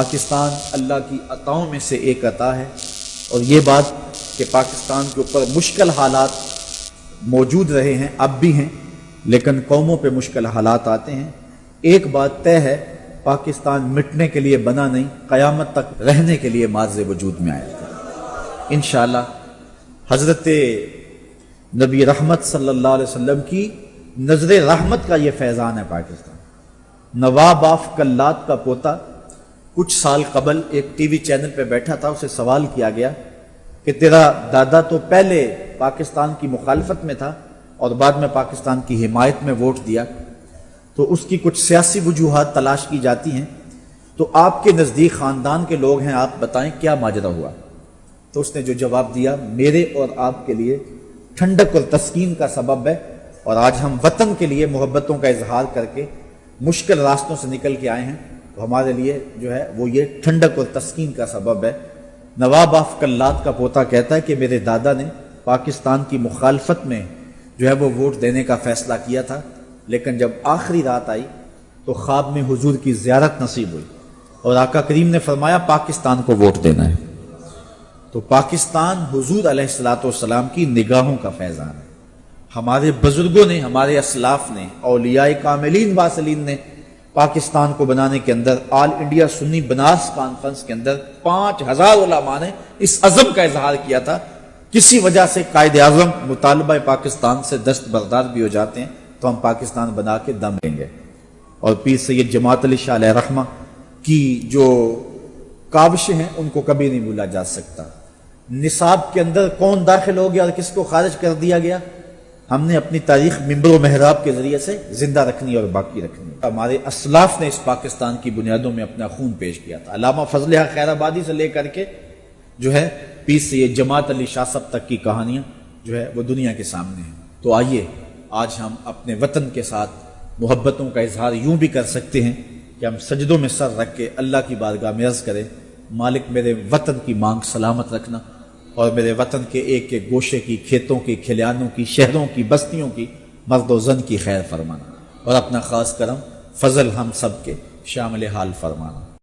پاکستان اللہ کی عطاؤں میں سے ایک عطا ہے، اور یہ بات کہ پاکستان کے اوپر مشکل حالات موجود رہے ہیں، اب بھی ہیں، لیکن قوموں پہ مشکل حالات آتے ہیں۔ ایک بات طے ہے، پاکستان مٹنے کے لیے بنا نہیں، قیامت تک رہنے کے لیے مارز وجود میں آئے گا انشاءاللہ۔ حضرت نبی رحمت صلی اللہ علیہ وسلم کی نظر رحمت کا یہ فیضان ہے پاکستان۔ نواب آف کلات کا پوتا کچھ سال قبل ایک ٹی وی چینل پہ بیٹھا تھا، اسے سوال کیا گیا کہ تیرا دادا تو پہلے پاکستان کی مخالفت میں تھا اور بعد میں پاکستان کی حمایت میں ووٹ دیا، تو اس کی کچھ سیاسی وجوہات تلاش کی جاتی ہیں، تو آپ کے نزدیک خاندان کے لوگ ہیں، آپ بتائیں کیا ماجرا ہوا؟ تو اس نے جو جواب دیا، میرے اور آپ کے لیے ٹھنڈک اور تسکین کا سبب ہے، اور آج ہم وطن کے لیے محبتوں کا اظہار کر کے مشکل راستوں سے نکل کے آئے ہیں، تو ہمارے لیے جو ہے وہ یہ ٹھنڈک اور تسکین کا سبب ہے۔ نواب آف کلات کا پوتا کہتا ہے کہ میرے دادا نے پاکستان کی مخالفت میں جو ہے وہ ووٹ دینے کا فیصلہ کیا تھا، لیکن جب آخری رات آئی تو خواب میں حضور کی زیارت نصیب ہوئی اور آقا کریم نے فرمایا پاکستان کو ووٹ دینا ہے۔ تو پاکستان حضور علیہ الصلوۃ والسلام کی نگاہوں کا فیضان ہے۔ ہمارے بزرگوں نے، ہمارے اسلاف نے، اولیاء کاملین واصلین نے پاکستان کو بنانے کے اندر، آل انڈیا سنی بناس کانفرنس کے اندر 5000 علماء نے اس عزم کا اظہار کیا تھا، کسی وجہ سے قائد اعظم مطالبہ پاکستان سے دستبردار بھی ہو جاتے ہیں تو ہم پاکستان بنا کے دم لیں گے۔ اور پیر سید جماعت علی شاہ علیہ رحمہ کی جو کاوشیں ہیں ان کو کبھی نہیں بھولا جا سکتا۔ نصاب کے اندر کون داخل ہو گیا اور کس کو خارج کر دیا گیا، ہم نے اپنی تاریخ منبر و محراب کے ذریعے سے زندہ رکھنی اور باقی رکھنی۔ ہمارے اسلاف نے اس پاکستان کی بنیادوں میں اپنا خون پیش کیا تھا۔ علامہ فضل حق خیر آبادی سے لے کر کے جو ہے پیر سید جماعت علی شاہ صاحب تک کی کہانیاں جو ہے وہ دنیا کے سامنے ہیں۔ تو آئیے آج ہم اپنے وطن کے ساتھ محبتوں کا اظہار یوں بھی کر سکتے ہیں کہ ہم سجدوں میں سر رکھ کے اللہ کی بارگاہ میں عرض کریں، مالک میرے وطن کی مانگ سلامت رکھنا، اور میرے وطن کے ایک ایک گوشے کی، کھیتوں کی، کھلیانوں کی، شہروں کی، بستیوں کی، مرد و زن کی خیر فرمانا، اور اپنا خاص کرم فضل ہم سب کے شامل حال فرمانا۔